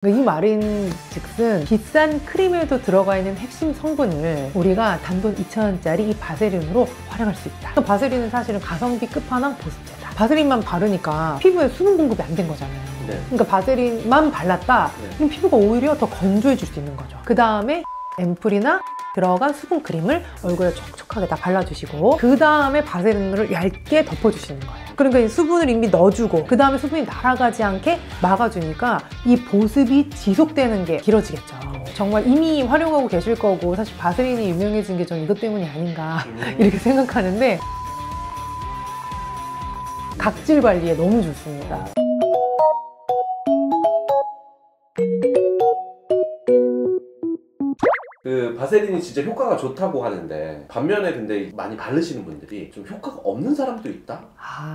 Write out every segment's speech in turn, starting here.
이 말인 즉슨 비싼 크림에도 들어가 있는 핵심 성분을 우리가 단돈 2,000원짜리 이 바세린으로 활용할 수 있다. 바세린은 사실은 가성비 끝판왕 보습제다. 바세린만 바르니까 피부에 수분 공급이 안 된 거잖아요. 네. 그러니까 바세린만 발랐다? 그럼 피부가 오히려 더 건조해질 수 있는 거죠. 그 다음에 앰플이나 들어간 수분 크림을 얼굴에 촉촉하게 다 발라주시고 그 다음에 바세린을 얇게 덮어주시는 거예요. 그러니까 이 수분을 이미 넣어주고 그 다음에 수분이 날아가지 않게 막아주니까 이 보습이 지속되는 게 길어지겠죠. 정말 이미 활용하고 계실 거고 사실 바세린이 유명해진 게 전 이것 때문이 아닌가 이렇게 생각하는데 각질 관리에 너무 좋습니다. 그 바세린이 진짜 효과가 좋다고 하는데 반면에 근데 많이 바르시는 분들이 좀 효과가 없는 사람도 있다?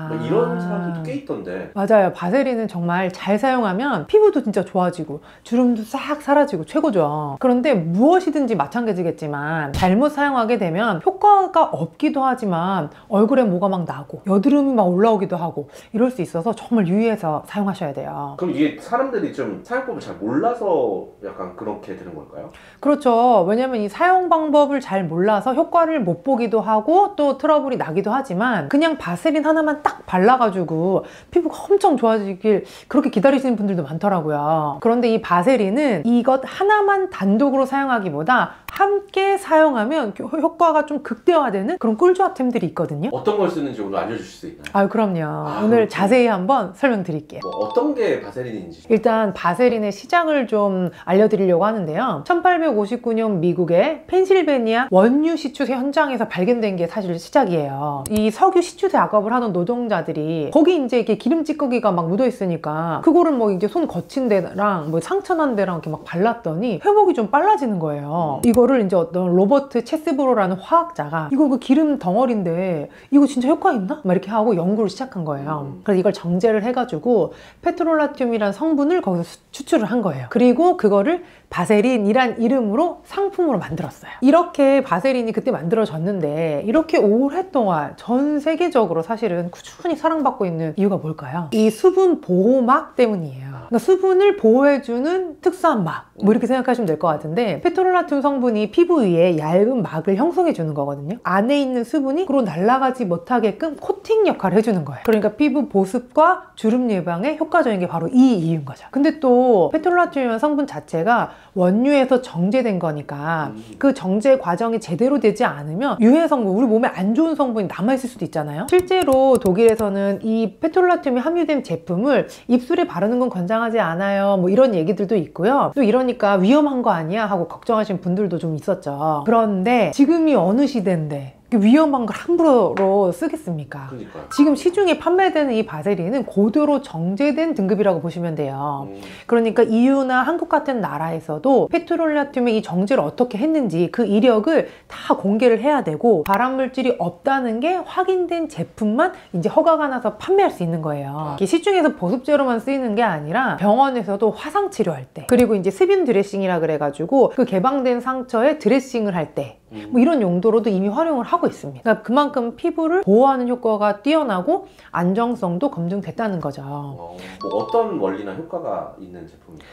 뭐 이런 사람들도 꽤 있던데. 맞아요. 바세린은 정말 잘 사용하면 피부도 진짜 좋아지고 주름도 싹 사라지고 최고죠. 그런데 무엇이든지 마찬가지겠지만 잘못 사용하게 되면 효과가 없기도 하지만 얼굴에 뭐가 막 나고 여드름이 막 올라오기도 하고 이럴 수 있어서 정말 유의해서 사용하셔야 돼요. 그럼 이게 사람들이 좀 사용법을 잘 몰라서 약간 그렇게 되는 걸까요? 그렇죠. 왜냐면 이 사용 방법을 잘 몰라서 효과를 못 보기도 하고 또 트러블이 나기도 하지만 그냥 바세린 하나만 딱 발라가지고 피부가 엄청 좋아지길 그렇게 기다리시는 분들도 많더라고요. 그런데 이 바세린은 이것 하나만 단독으로 사용하기보다 함께 사용하면 효과가 좀 극대화되는 그런 꿀조합템들이 있거든요. 어떤 걸 쓰는지 오늘 알려주실 수 있나요? 아, 그럼요. 오늘 자세히 한번 설명드릴게요. 뭐 어떤 게 바세린인지. 일단 바세린의 시작을 좀 알려드리려고 하는데요. 1859년 미국의 펜실베니아 원유 시추새 현장에서 발견된 게 사실 시작이에요. 이 석유 시추새 작업을 하던 노동자들이 거기 이제 이렇게 기름 찌꺼기가 막 묻어 있으니까 그거를 뭐 이제 손 거친 데랑 뭐 상처난 데랑 이렇게 막 발랐더니 회복이 좀 빨라지는 거예요. 이거를 이제 어떤 로버트 체스브로라는 화학자가 이거 그 기름 덩어리인데 이거 진짜 효과 있나? 막 이렇게 하고 연구를 시작한 거예요. 그래서 이걸 정제를 해가지고 페트롤라튬이라는 성분을 거기서 추출을 한 거예요. 그리고 그거를 바세린이란 이름으로 상품으로 만들었어요. 이렇게 바세린이 그때 만들어졌는데 이렇게 오랫동안 전 세계적으로 사실은 꾸준히 사랑받고 있는 이유가 뭘까요? 이 수분 보호막 때문이에요. 그러니까 수분을 보호해주는 특수한 막, 뭐 이렇게 생각하시면 될 것 같은데 페트롤라튬 성분이 피부 위에 얇은 막을 형성해 주는 거거든요. 안에 있는 수분이 그로 날아가지 못하게끔 코팅 역할을 해주는 거예요. 그러니까 피부 보습과 주름 예방에 효과적인 게 바로 이 이유인 거죠. 근데 또 페트롤라튬이라는 성분 자체가 원유에서 정제된 거니까 그 정제 과정이 제대로 되지 않으면 유해 성분, 우리 몸에 안 좋은 성분이 남아있을 수도 있잖아요. 실제로 독일에서는 이 페트롤라튬이 함유된 제품을 입술에 바르는 건 권장하지 않아요. 뭐 이런 얘기들도 있고요. 또 이러니까 위험한 거 아니야 하고 걱정하시는 분들도 좀 있었죠. 그런데 지금이 어느 시대인데 위험한 걸 함부로 쓰겠습니까? 그러니까요. 지금 시중에 판매되는 이 바세린은 고도로 정제된 등급이라고 보시면 돼요. 그러니까 EU나 한국 같은 나라에서도 페트롤라튬의 이 정제를 어떻게 했는지 그 이력을 다 공개를 해야 되고 발암물질이 없다는 게 확인된 제품만 이제 허가가 나서 판매할 수 있는 거예요. 시중에서 보습제로만 쓰이는 게 아니라 병원에서도 화상 치료할 때 그리고 이제 스빈 드레싱이라 그래가지고 그 개방된 상처에 드레싱을 할 때 뭐 이런 용도로도 이미 활용을 하고 있습니다. 그러니까 그만큼 피부를 보호하는 효과가 뛰어나고 안정성도 검증됐다는 거죠. 뭐 어떤 원리나 효과가 있는 제품인가요?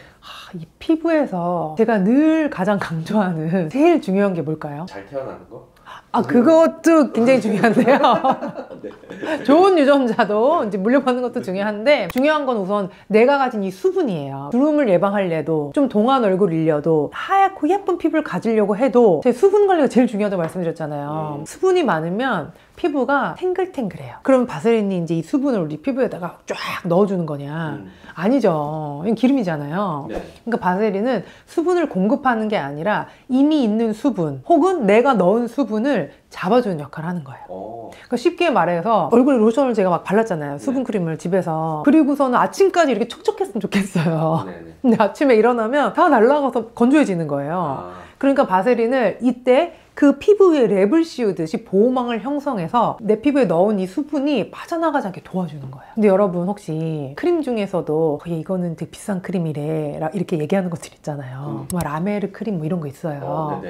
이 피부에서 제가 늘 가장 강조하는 제일 중요한 게 뭘까요? 잘 태어나는 거? 그것도 굉장히 중요한데요. 네. 좋은 유전자도 이제 물려받는 것도 중요한데 중요한 건 우선 내가 가진 이 수분이에요. 주름을 예방하려도 좀 동안 얼굴이려도 하얗고 예쁜 피부를 가지려고 해도 제 수분 관리가 제일 중요하다고 말씀드렸잖아요. 수분이 많으면 피부가 탱글탱글해요. 그럼 바세린이 이제 이 수분을 우리 피부에다가 쫙 넣어주는 거냐? 아니죠. 이건 기름이잖아요. 네. 그러니까 바세린은 수분을 공급하는 게 아니라 이미 있는 수분 혹은 내가 넣은 수분을 잡아주는 역할을 하는 거예요. 그러니까 쉽게 말해서 얼굴에 로션을 제가 막 발랐잖아요. 수분크림을 집에서. 그리고서는 아침까지 이렇게 촉촉했으면 좋겠어요. 네네. 근데 아침에 일어나면 다 날아가서 건조해지는 거예요. 그러니까 바세린을 이때 그 피부 위에 랩을 씌우듯이 보호망을 형성해서 내 피부에 넣은 이 수분이 빠져나가지 않게 도와주는 거예요. 근데 여러분 혹시 크림 중에서도 이거는 되게 비싼 크림이래 이렇게 얘기하는 것들 있잖아요. 뭐 라메르 크림 뭐 이런 거 있어요.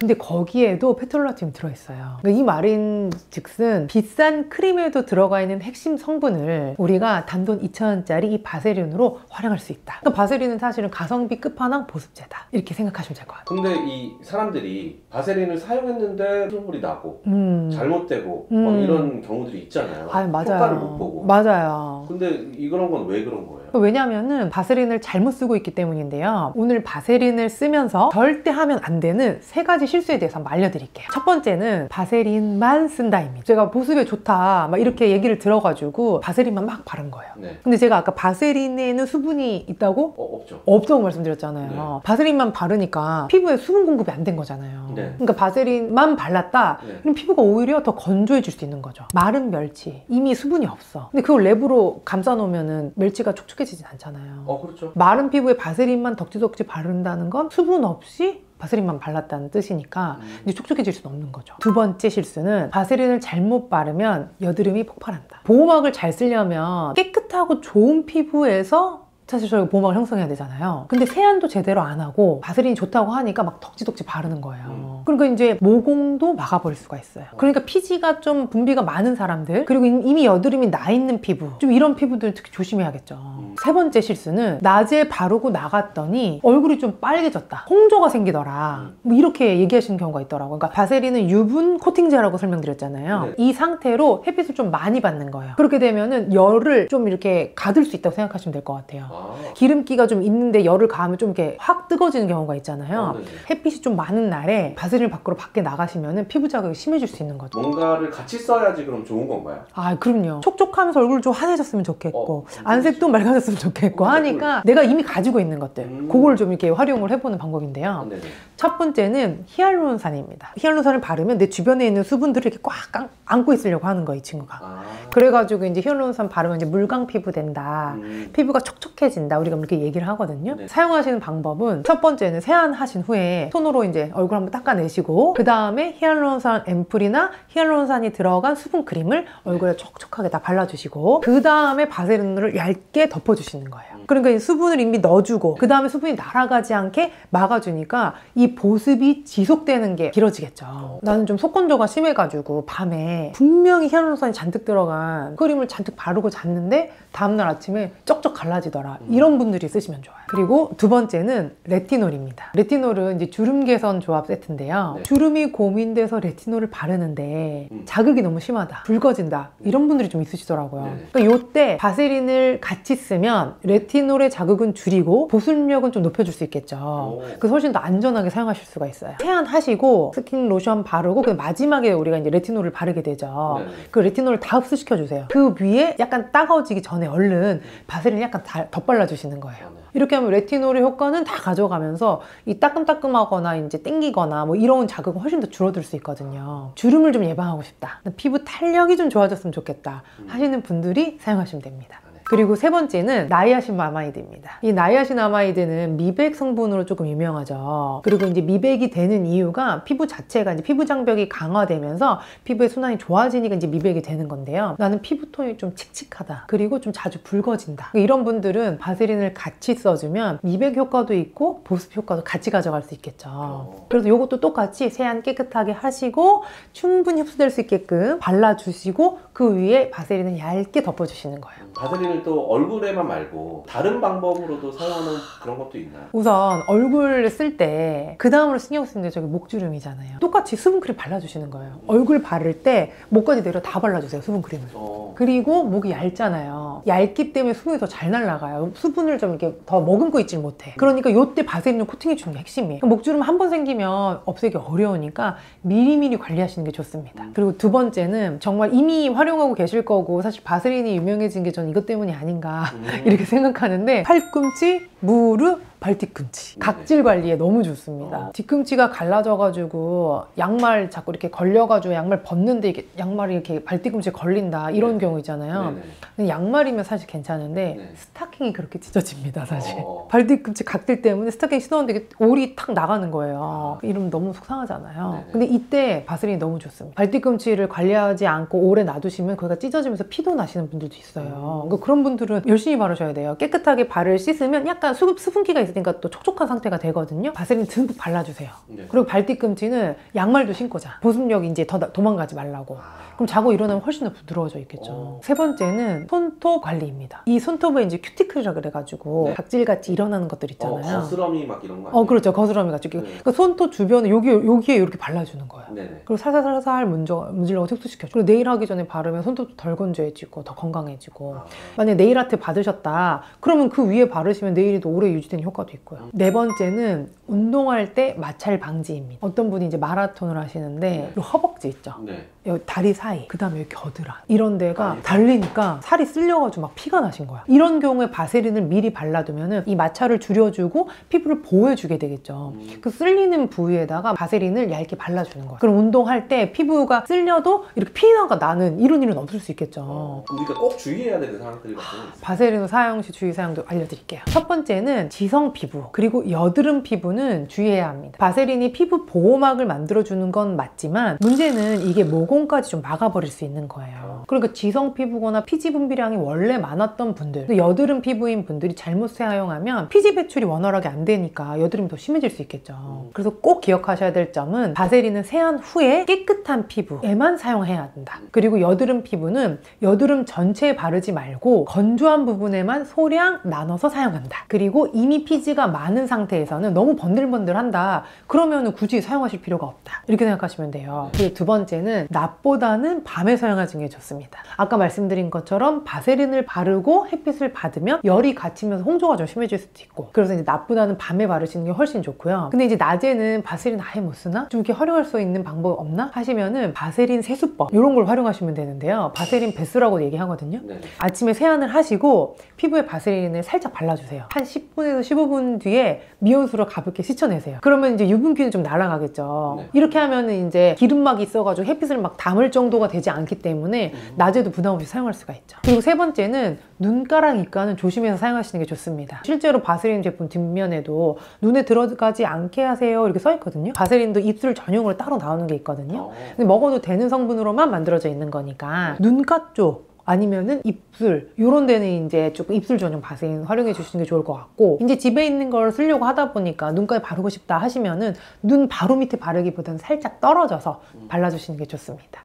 근데 거기에도 페트롤라툼이 들어있어요. 그러니까 이 말인 즉슨 비싼 크림에도 들어가 있는 핵심 성분을 우리가 단돈 2,000원짜리 이 바세린으로 활용할 수 있다. 그러니까 바세린은 사실은 가성비 끝판왕 보습제다. 이렇게 생각하시면 될 것 같아요. 근데 이 사람들이 바세린을 사용했는데 피부물이 나고 잘못되고 막 이런 경우들이 있잖아요. 맞아요. 효과를 못 보고. 맞아요. 근데 이런 건 왜 그런 거예요? 왜냐하면은 바세린을 잘못 쓰고 있기 때문인데요. 오늘 바세린을 쓰면서 절대 하면 안 되는 3가지 실수에 대해서 한번 알려드릴게요. 첫 번째는 바세린만 쓴다입니다. 제가 보습에 좋다 막 이렇게 얘기를 들어가지고 바세린만 막 바른 거예요. 네. 근데 제가 아까 바세린에는 수분이 있다고? 없죠. 없다고 말씀드렸잖아요. 네. 바세린만 바르니까 피부에 수분 공급이 안 된 거잖아요. 네. 그러니까 바세린만 발랐다? 네. 그럼 피부가 오히려 더 건조해질 수 있는 거죠. 마른 멸치 이미 수분이 없어. 근데 그걸 랩으로 감싸 놓으면은 멸치가 촉촉해지진 않잖아요. 그렇죠. 마른 피부에 바세린만 덕지덕지 바른다는 건 수분 없이 바세린만 발랐다는 뜻이니까 이제 촉촉해질 수는 없는 거죠. 두 번째 실수는 바세린을 잘못 바르면 여드름이 폭발한다. 보호막을 잘 쓰려면 깨끗하고 좋은 피부에서 사실 저희가 보호막을 형성해야 되잖아요. 근데 세안도 제대로 안 하고 바세린이 좋다고 하니까 막 덕지덕지 바르는 거예요. 그러니까 이제 모공도 막아버릴 수가 있어요. 그러니까 피지가 좀 분비가 많은 사람들, 그리고 이미 여드름이 나 있는 피부, 좀 이런 피부들 특히 조심해야겠죠. 세 번째 실수는 낮에 바르고 나갔더니 얼굴이 좀 빨개졌다, 홍조가 생기더라, 뭐 이렇게 얘기하시는 경우가 있더라고요. 그러니까 바세린은 유분 코팅제라고 설명드렸잖아요. 네. 이 상태로 햇빛을 좀 많이 받는 거예요. 그렇게 되면은 열을 좀 이렇게 가둘 수 있다고 생각하시면 될 것 같아요. 기름기가 좀 있는데 열을 가하면 좀 이렇게 확 뜨거워지는 경우가 있잖아요. 네네. 햇빛이 좀 많은 날에 바세린을 밖에 나가시면 피부 자극이 심해질 수 있는 거죠. 뭔가를 같이 써야지 그럼 좋은 건가요? 그럼요. 촉촉하면서 얼굴 좀 환해졌으면 좋겠고 안색도 맑아졌으면 좋겠고 진짜 하니까 내가 이미 가지고 있는 것들 그걸 좀 이렇게 활용을 해보는 방법인데요. 네네. 첫 번째는 히알루론산입니다. 히알루론산을 바르면 내 주변에 있는 수분들을 이렇게 꽉 안고 있으려고 하는 거예요, 이 친구가. 그래가지고 이제 히알루론산 바르면 이제 물광 피부 된다, 피부가 촉촉해진다, 우리가 이렇게 얘기를 하거든요. 네. 사용하시는 방법은 첫 번째는 세안하신 후에 손으로 이제 얼굴 한번 닦아내시고 그 다음에 히알루론산 앰플이나 히알루론산이 들어간 수분 크림을 얼굴에 촉촉하게 다 발라주시고 그 다음에 바세린을 얇게 덮어주시는 거예요. 그러니까 이 수분을 이미 넣어주고 그 다음에 수분이 날아가지 않게 막아주니까 이 보습이 지속되는 게 길어지겠죠. 나는 좀 속건조가 심해가지고 밤에 분명히 히알루론산이 잔뜩 들어간 크림을 잔뜩 바르고 잤는데 다음날 아침에 쩍쩍 갈라지더라. 이런 분들이 쓰시면 좋아요. 그리고 두 번째는 레티놀입니다. 레티놀은 이제 주름 개선 조합 세트인데요. 네. 주름이 고민돼서 레티놀을 바르는데 자극이 너무 심하다, 붉어진다, 이런 분들이 좀 있으시더라고요. 네. 그러니까 요때 바세린을 같이 쓰면 레티놀의 자극은 줄이고 보습력은 좀 높여줄 수 있겠죠. 그래서 훨씬 더 안전하게 사용하실 수가 있어요. 세안하시고 스킨 로션 바르고 그 마지막에 우리가 이제 레티놀을 바르게 되죠. 네. 그 레티놀을 다 흡수시켜 주세요. 그 위에 약간 따가워지기 전에 얼른 바세린을 약간 덧발라 주시는 거예요. 이렇게 하면 레티놀의 효과는 다 가져가면서 이 따끔따끔하거나 이제 땡기거나 뭐 이런 자극은 훨씬 더 줄어들 수 있거든요. 주름을 좀 예방하고 싶다, 피부 탄력이 좀 좋아졌으면 좋겠다 하시는 분들이 사용하시면 됩니다. 그리고 세 번째는 나이아신아마이드입니다. 이 나이아신아마이드는 미백 성분으로 조금 유명하죠. 그리고 이제 미백이 되는 이유가 피부 자체가 이제 피부 장벽이 강화되면서 피부의 순환이 좋아지니까 이제 미백이 되는 건데요. 나는 피부톤이 좀 칙칙하다, 그리고 좀 자주 붉어진다, 이런 분들은 바세린을 같이 써주면 미백 효과도 있고 보습 효과도 같이 가져갈 수 있겠죠. 그래서 이것도 똑같이 세안 깨끗하게 하시고 충분히 흡수될 수 있게끔 발라주시고 그 위에 바세린을 얇게 덮어주시는 거예요. 바세린을 또 얼굴에만 말고 다른 방법으로도 사용하는 그런 것도 있나요? 우선 얼굴 쓸 때 그 다음으로 신경 쓰는 게 저기 목주름이잖아요. 똑같이 수분크림 발라주시는 거예요. 얼굴 바를 때 목까지 내려 다 발라주세요, 수분크림을. 그리고 목이 얇잖아요. 얇기 때문에 수분이 더 잘 날아가요. 수분을 좀 이렇게 더 머금고 있질 못해. 그러니까 이때 바세린을 코팅해 주는 게 핵심이에요. 목주름 한 번 생기면 없애기 어려우니까 미리미리 관리하시는 게 좋습니다. 그리고 두 번째는 정말 이미 활용하고 계실 거고 사실 바세린이 유명해진 게 저는 이것 때문이 아닌가 이렇게 생각하는데, 팔꿈치, 무릎, 발뒤꿈치 각질 관리에 너무 좋습니다. 뒤꿈치가 갈라져가지고 양말 자꾸 이렇게 걸려가지고 양말 벗는데 이게 양말이 이렇게 발뒤꿈치에 걸린다, 이런 경우 있잖아요. 근데 양말이면 사실 괜찮은데 스타킹이 그렇게 찢어집니다, 사실. 발뒤꿈치 각질 때문에 스타킹 신었는데 이게 올이 탁 나가는 거예요. 이러면 너무 속상하잖아요. 근데 이때 바세린이 너무 좋습니다. 발뒤꿈치를 관리하지 않고 오래 놔두시면 거기가 찢어지면서 피도 나시는 분들도 있어요. 그러니까 그런 분들은 열심히 바르셔야 돼요. 깨끗하게 발을 씻으면 약간 수분기가 있을 있으니까 또 촉촉한 상태가 되거든요. 바세린 듬뿍 발라주세요. 네. 그리고 발뒤꿈치는 양말도 신고 자. 보습력이 이제 더 도망가지 말라고. 그럼 자고 일어나면 훨씬 더 부드러워져 있겠죠. 세 번째는 손톱 관리입니다. 이 손톱에 이제 큐티클이라 그래가지고 네. 각질같이 일어나는 것들 있잖아요. 거스러미 막 이런 거. 그렇죠. 거스러미 같이. 네. 그러니까 손톱 주변에 여기에 이렇게 발라주는 거예요. 네네. 그리고 살살살살 문질러서 흡수시켜줘. 그리고 네일 하기 전에 바르면 손톱도 덜 건조해지고 더 건강해지고. 만약에 네일 아트 받으셨다 그러면 그 위에 바르시면 네일이 더 오래 유지되는 효과도 있고요. 네 번째는 운동할 때 마찰 방지입니다. 어떤 분이 이제 마라톤을 하시는데 이 허벅지 있죠. 네. 여기 다리 사이, 그 다음에 여기 겨드랑 이런 데가 달리니까 살이 쓸려가지고 막 피가 나신 거야. 이런 경우에 바세린을 미리 발라두면은 이 마찰을 줄여주고 피부를 보호해주게 되겠죠. 그 쓸리는 부위에다가 바세린을 얇게 발라주는 거야. 그럼 운동할 때 피부가 쓸려도 이렇게 피나가 나는 이런 일은 없을 수 있겠죠. 우리가 꼭 주의해야 되는 상황들이 같은 거 있어요. 바세린 사용 시 주의 사용도 알려드릴게요. 첫 번째는 지성 피부 그리고 여드름 피부는 주의해야 합니다. 바세린이 피부 보호막을 만들어주는 건 맞지만 문제는 이게 모공까지 좀 막아버릴 수 있는 거예요. 그러니까 지성 피부거나 피지 분비량이 원래 많았던 분들, 여드름 피부인 분들이 잘못 사용하면 피지 배출이 원활하게 안 되니까 여드름이 더 심해질 수 있겠죠. 그래서 꼭 기억하셔야 될 점은 바세린은 세안 후에 깨끗한 피부에만 사용해야 된다. 그리고 여드름 피부는 여드름 전체에 바르지 말고 건조한 부분에만 소량 나눠서 사용한다. 그리고 이미 피지가 많은 상태에서는 너무 번들번들한다. 그러면 굳이 사용하실 필요가 없다. 이렇게 생각하시면 돼요. 그리고 두 번째는 낮보다는 밤에 사용하시는 게 좋습니다. 아까 말씀드린 것처럼 바세린을 바르고 햇빛을 받으면 열이 갇히면서 홍조가 좀 심해질 수도 있고, 그래서 이제 낮보다는 밤에 바르시는 게 훨씬 좋고요. 근데 이제 낮에는 바세린 아예 못 쓰나? 좀 이렇게 활용할 수 있는 방법 없나? 하시면은 바세린 세수법 이런 걸 활용하시면 되는데요. 바세린 배수라고 얘기하거든요. 네. 아침에 세안을 하시고 피부에 바세린을 살짝 발라주세요. 한 10분에서 15분 뒤에 미온수로 가볍게 씻어내세요. 그러면 이제 유분기는 좀 날아가겠죠. 네. 이렇게 하면은 이제 기름막이 있어가지고 햇빛을 막 담을 정도가 되지 않기 때문에 낮에도 부담 없이 사용할 수가 있죠. 그리고 세 번째는 눈가랑 입가는 조심해서 사용하시는 게 좋습니다. 실제로 바세린 제품 뒷면에도 눈에 들어가지 않게 하세요 이렇게 써 있거든요. 바세린도 입술 전용으로 따로 나오는 게 있거든요. 근데 먹어도 되는 성분으로만 만들어져 있는 거니까 눈가 쪽 아니면은 입술 이런 데는 이제 조금 입술 전용 바세린 활용해 주시는 게 좋을 것 같고, 이제 집에 있는 걸 쓰려고 하다 보니까 눈가에 바르고 싶다 하시면은 눈 바로 밑에 바르기보다는 살짝 떨어져서 발라주시는 게 좋습니다.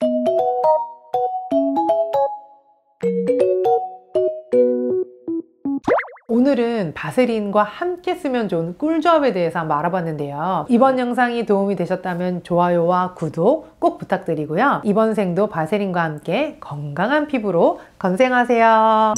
오늘은 바세린과 함께 쓰면 좋은 꿀조합에 대해서 한번 알아봤는데요. 이번 영상이 도움이 되셨다면 좋아요와 구독 꼭 부탁드리고요. 이번 생도 바세린과 함께 건강한 피부로 건생하세요.